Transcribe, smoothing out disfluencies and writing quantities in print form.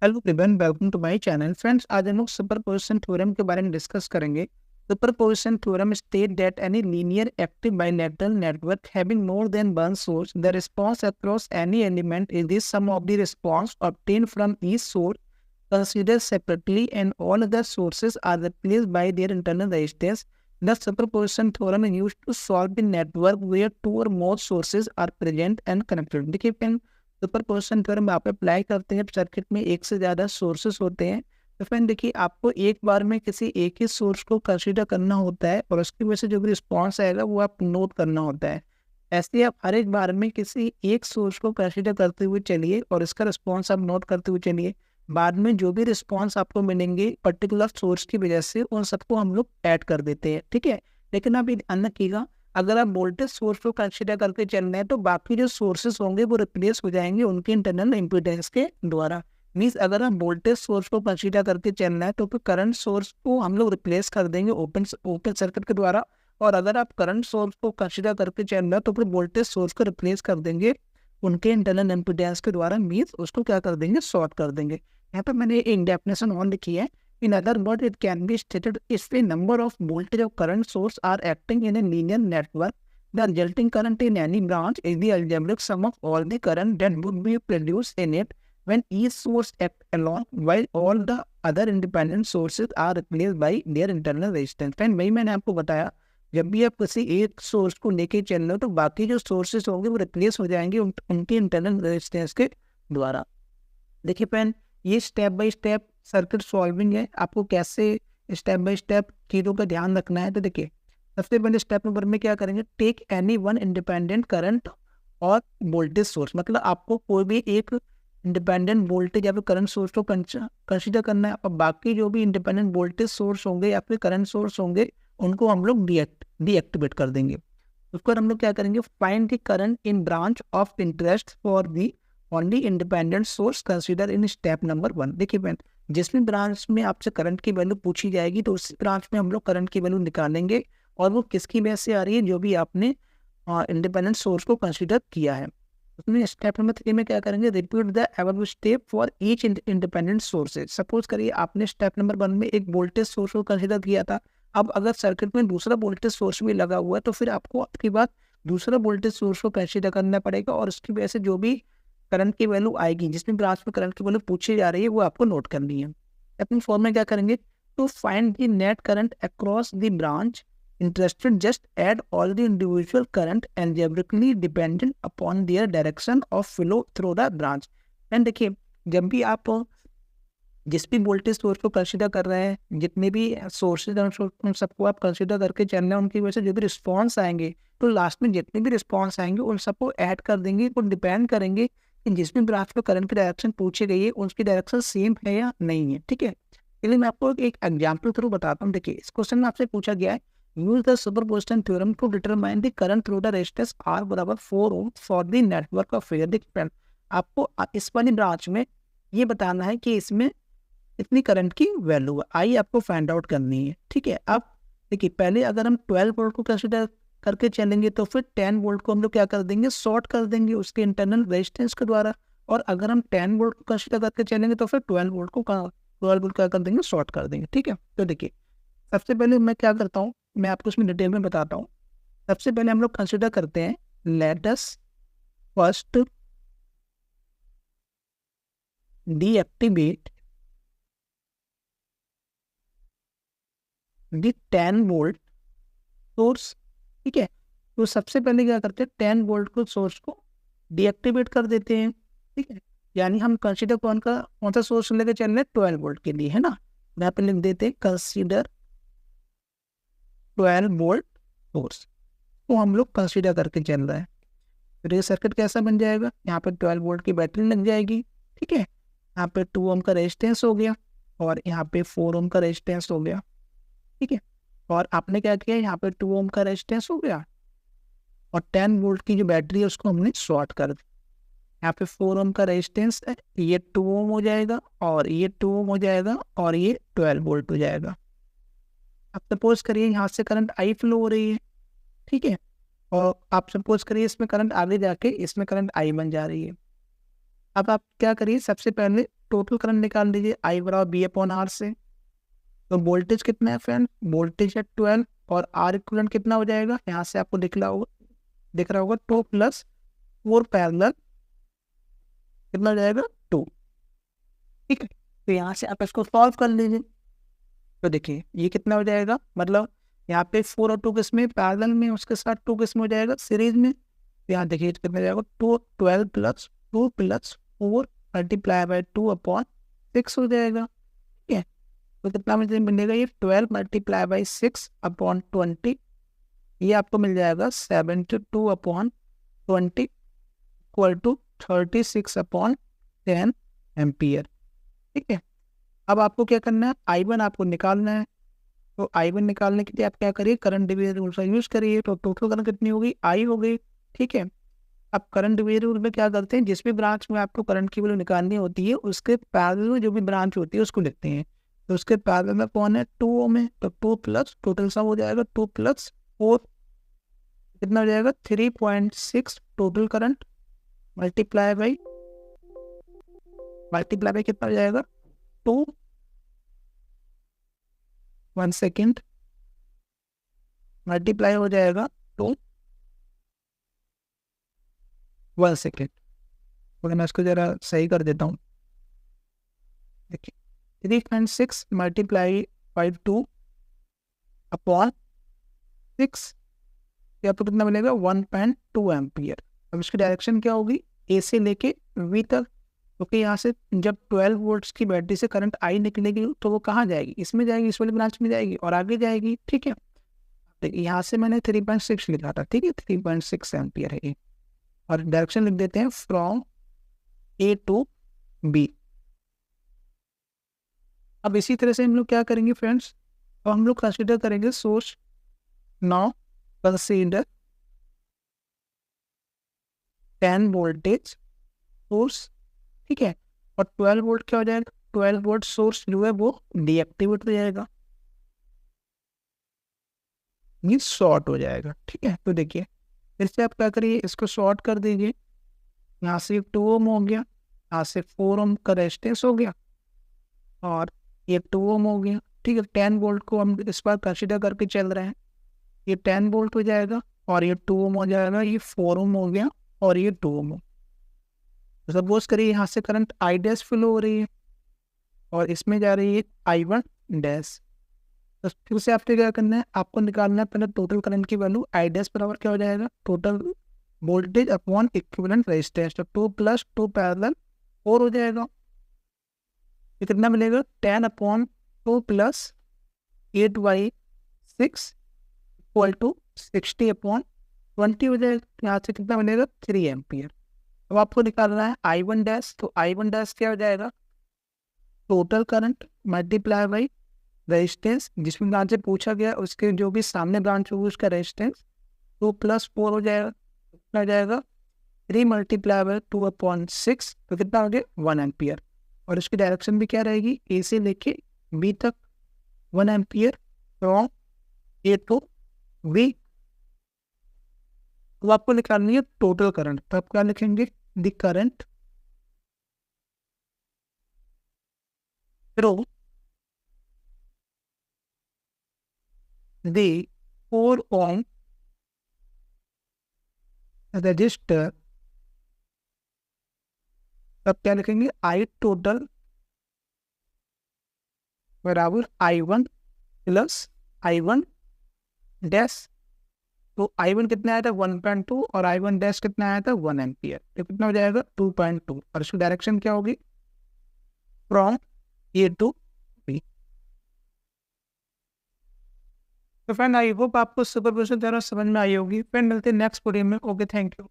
Hello everyone, welcome to my channel. Friends, आज हम लोग सुपरपोजिशन थ्योरम के बारे में डिस्कस करेंगे। Superposition theorem state that any linear active bilateral network having more than one source, the response across any element is the sum of the response obtained from each source considered separately, and all other sources are replaced by their internal resistance. The superposition theorem is used to solve the network where two or more sources are present and connected. देखिए friend, superposition theorem आप apply करते हैं circuit में एक से ज़्यादा sources होते हैं। तो फ्रेंड देखिए, आपको एक बार में किसी एक ही सोर्स को कंसीडर करना होता है और उसकी वजह से जो भी रिस्पॉन्स आएगा वो आप नोट करना होता है। ऐसे ही आप हर एक बार में किसी एक सोर्स को कंसीडर करते हुए चलिए और इसका रिस्पॉन्स आप नोट करते हुए चलिए। बाद में जो भी रिस्पॉन्स आपको मिलेंगे पर्टिकुलर सोर्स की वजह से, उन सबको हम लोग ऐड कर देते हैं, ठीक है। लेकिन आप ये ध्यान रखिएगा, अगर आप वोल्टेज सोर्स को कंसीडर करके चल रहे हैं तो बाकी जो सोर्सेस होंगे वो रिप्लेस हो जाएंगे उनके इंटरनल इम्पीडेंस के द्वारा। मीन्स अगर हम वोल्टेज सोर्स को कंसीडर करके चल रहे हैं तो फिर करंट सोर्स को हम लोग रिप्लेस कर देंगे ओपन सर्किट के द्वारा, और अगर आप करंट सोर्स को कंसीडर करके चल रहे हैं तो फिर वोल्टेज सोर्स को रिप्लेस कर देंगे उनके इंटरनल इम्पीडेंस के द्वारा। मीन्स उसको क्या कर देंगे, शॉर्ट कर देंगे। यहाँ पे मैंने एक डेफिनेशन और लिखी है। In other words, it can be stated if the number of voltage of current source are acting in a linear network, the resulting current in any branch is the algebraic sum of all the current that would be produced in it when each source act alone, while all the other independent sources are replaced by their internal resistance. Friend, वही मैंने आपको बताया, जब भी आप किसी एक source को लेके चल रहे हो तो बाकी जो सोर्सेस होंगे वो रिप्लेस हो जाएंगे उनके इंटरनल रेजिस्टेंस के द्वारा। देखिए फ्रेंड, ये step by step circuit solving है। आपको कैसे स्टेप बाय स्टेप चीज़ों का ध्यान रखना है। तो देखिए, सबसे पहले स्टेप नंबर में क्या करेंगे, take any one independent current और वोल्टेज सोर्स। मतलब आपको कोई भी एक इंडिपेंडेंट वोल्टेज या फिर करंट सोर्स को कंसीडर करना है, और बाकी जो भी इंडिपेंडेंट वोल्टेज सोर्स होंगे या फिर करंट सोर्स होंगे उनको हम लोग डीएक्टिवेट कर देंगे। उसके बाद हम लोग क्या करेंगे, find the current in branch of interest for the only independent source consider in step number 1। देखिए फ्रेंड, जिस भी ब्रांच में आपसे करंट की वैल्यू पूछी जाएगी तो उस ब्रांच में हम लोग करंट की वैल्यू निकालेंगे, और वो किसकी वजह से आ रही है, जो भी आपने इंडिपेंडेंट सोर्स को कंसीडर किया है। उसमें स्टेप नंबर 3 में क्या करेंगे, repeat the above step for each independent sources. Suppose करिए आपने स्टेप नंबर 1 में एक वोल्टेज सोर्स को कंसीडर किया था। अब अगर सर्किट में दूसरा वोल्टेज सोर्स भी लगा हुआ है तो फिर आपको आपकी बात दूसरा वोल्टेज सोर्स को कंसीडर करना पड़ेगा, और उसकी वजह से जो भी करंट की वैल्यू आएगी, जिसमें ब्रांच में करंट की वैल्यू पूछी जा रही है, वो आपको नोट करनी है। अपनी फॉर्म में क्या करेंगे, to find the net current across the branch interested just add all the individual current algebraically dependent upon their direction of flow through the branch. And देखिए, जब भी आप जिस भी वोल्टेज सोर्स को कंसीडर कर रहे हैं, जितने भी सोर्सेज उन सबको आप कंसीडर करके चल रहे हैं, उनकी वजह से जो भी रिस्पॉन्स आएंगे तो लास्ट में जितने भी रिस्पॉन्स आएंगे उन सबको ऐड कर देंगे। वो डिपेंड करेंगे कि जिस भी ब्रांच में करंट की डायरेक्शन पूछी गई है उसकी डायरेक्शन सेम है या नहीं है, ठीक है। चलिए मैं आपको एक एग्जाम्पल थ्रू बताता हूँ। देखिए, इस क्वेश्चन में आपसे पूछा गया है, use the superposition theorem to determine the current through the resistance R बराबर 4 ohm for the network of fair. देखिए, आपको इस वाली ब्रांच में ये बताना है कि इसमें इतनी करंट की वैल्यू है, आई आपको फाइंड आउट करनी है, ठीक है। अब देखिए, पहले अगर हम 12 वोल्ट को कंसीडर करके चलेंगे तो फिर 10 वोल्ट को हम लोग क्या कर देंगे, शॉर्ट कर देंगे उसके इंटरनल रेजिस्टेंस के द्वारा। और अगर हम 10 वोल्ट को कंसीडर करके चलेंगे तो फिर 12 वोल्ट को क्या कर देंगे, शॉर्ट कर देंगे, ठीक है। तो देखिए, सबसे पहले मैं क्या करता हूँ, मैं आपको इसमें डिटेल में बताता हूँ। सबसे पहले हम लोग कंसिडर करते हैं, लेट अस फर्स्ट डीएक्टिवेट दी 10 वोल्ट सोर्स, ठीक है। तो सबसे पहले क्या करते हैं, 10 वोल्ट को सोर्स को डीएक्टिवेट कर देते हैं, ठीक है। यानी हम कंसीडर कौन सा सोर्स लेकर चल रहे हैं, 12 वोल्ट के लिए, है ना। यहाँ पे लिख देते हैं कंसीडर 12 वोल्ट सोर्स को हम लोग कंसीडर करके चल रहे हैं। फिर ये सर्किट कैसा बन जाएगा, यहाँ पे 12 वोल्ट की बैटरी लग जाएगी, ठीक है। यहाँ पे 2 ओम का रेजिस्टेंस हो गया और यहाँ पे 4 ओम का रेजिस्टेंस हो गया, ठीक है। और आपने क्या किया, यहाँ पे 2 ओम का रेजिस्टेंस हो गया और 10 वोल्ट की जो बैटरी है उसको हमने शॉर्ट कर दिया। यहाँ पे 4 ओम का रेजिस्टेंस है, ये 2 ओम हो जाएगा और ये 2 ओम हो जाएगा और ये 12 वोल्ट हो जाएगा। अब सपोज करिए यहाँ से करंट आई फ्लो हो रही है, ठीक है। और आप सपोज करिए इसमें करंट आगे जाके इसमें करंट आई बन जा रही है। अब आप क्या करिए, सबसे पहले टोटल करंट निकाल लीजिए I बराबर बी अपॉन आर से। तो वोल्टेज कितना है फ्रेंड, वोल्टेज है 12 और आर इक्विवेलेंट कितना हो जाएगा, यहाँ से आपको दिख रहा होगा 2 + 4 पैरेलल कितना हो जाएगा 2। ठीक है, तो यहाँ से आप इसको सॉल्व कर लीजिए। तो देखिए ये कितना हो जाएगा, मतलब यहाँ पे 4 और 2 किस में पैरेलल में, उसके साथ 2 किस में हो जाएगा सीरीज में। तो यहाँ देखिए कितना हो जाएगा 12 + 2 + 4 मल्टीप्लाई बाय 2 अपॉन 6 हो जाएगा। ठीक है, तो कितना मुझे मिलेगा, ये 12 मल्टीप्लाई बाय 6 अपॉन 20, ये आपको मिल जाएगा 72 upon 20 equal to 36 upon 10 ampere. ठीक है, अब आपको क्या करना है, I1 आपको निकालना है। तो I1 निकालने के लिए आप क्या करिए, करंट डिवीजन रूल का यूज करिए। तो टोटल करंट कितनी होगी, I हो गई। ठीक है, अब करंट डिवीजन रूल में क्या करते हैं, जिस भी ब्रांच में आपको करंट की वैल्यू निकालनी होती है उसके पैरेलल में जो भी ब्रांच होती है उसको लिखते हैं। तो उसके पैरेलल में कौन है, 2 ओम है, तो 2 प्लस टोटल सम हो जाएगा 2 + 4 कितना हो जाएगा 3.6 टोटल करंट मल्टीप्लाई बाई कितना हो जाएगा 2 1 सेकेंड मल्टीप्लाई हो जाएगा 2 1 सेकेंड। तो मैं इसको जरा सही कर देता हूँ। देखिए 3.6 मल्टीप्लाई बाई 2 अपॉन 6, या तो कितना मिलेगा 1.2 एम्पियर। अब इसकी डायरेक्शन क्या होगी, ए से लेके वी तक, क्योंकि यहाँ से जब 12 वोल्ट्स की बैटरी से करंट आई निकलेगी तो वो कहाँ जाएगी, इसमें जाएगी, इस वाली ब्रांच में जाएगी और आगे जाएगी। ठीक है, देखिए यहाँ से मैंने 3.6 लिखा था। ठीक है, 3.6 एम्पियर है ये, और डायरेक्शन लिख देते हैं फ्रॉम ए टू बी। अब इसी तरह से हम लोग क्या करेंगे फ्रेंड्स, अब हम लोग कंसिडर करेंगे source. Now consider 10 voltage source. ठीक है, और 12 वोल्ट क्या हो जाएगा, 12 वोल्ट सोर्स जो है वो डीएक्टिवेट हो जाएगा, मीन्स शॉर्ट हो जाएगा। ठीक है, तो देखिए फिर से आप क्या करिए, इसको शॉर्ट कर दीजिए। यहाँ से 2 ओम हो गया, यहाँ से 4 ओम का रेजिस्टेंस हो गया, और ये 2 ओम हो गया। ठीक है, 10 वोल्ट को हम इस बार कंसिडर करके चल रहे हैं, ये 10 वोल्ट हो जाएगा, और ये 2 ओम हो जाएगा, ये 4 ओम हो गया, और ये 2 ओम। तो सपोज करिए यहाँ से करंट आई डैश फ्लो हो रही है और इसमें जा रही है I1 डैश। तो फिर से आपको क्या करना है, आपको निकालना है पहले टोटल करंट की वैल्यू। आई डैश बराबर क्या हो जाएगा, total voltage upon equivalent resistance. तो 2 + 2 पैरेलल 4 हो जाएगा, ये कितना मिलेगा 10 अपॉन 2 + 8/6 इक्वल टू 60 अपॉन 20 हो जाएगा। यहाँ से कितना मिलेगा 3 एम्पियर। अब आपको निकालना है I1 डैश। तो I1 डैश क्या हो जाएगा, total current multiply by resistance, जिसमें ब्रांच से पूछा गया उसके जो भी सामने ब्रांच होगी उसका रेजिस्टेंस, 2 + 4 हो जाएगा, कितना हो जाएगा 3 मल्टीप्लाई बाई 2 अपॉन 6, तो कितना हो गया 1 एम्पियर। और इसकी डायरेक्शन भी क्या रहेगी, ए से लेके बी तक 1 ampere from A to B. तो आपको निकालनी है टोटल करंट, तो आप क्या लिखेंगे, the current through the 4 ohm register. तब क्या लिखेंगे, I टोटल बराबर I1 + I1 डैश। तो I1 कितना आया था 1.2 और I1 डैश कितना आया था 1 एम्पियर, तो कितना हो जाएगा 2.2। और इसकी डायरेक्शन क्या होगी, फ्रॉम ए टू बी। तो फ्रेंड आई होप आपको सुपरपोजिशन थ्योरम समझ में आई होगी। फ्रेंड मिलते हैं नेक्स्ट वीडियो में। Okay, thank you.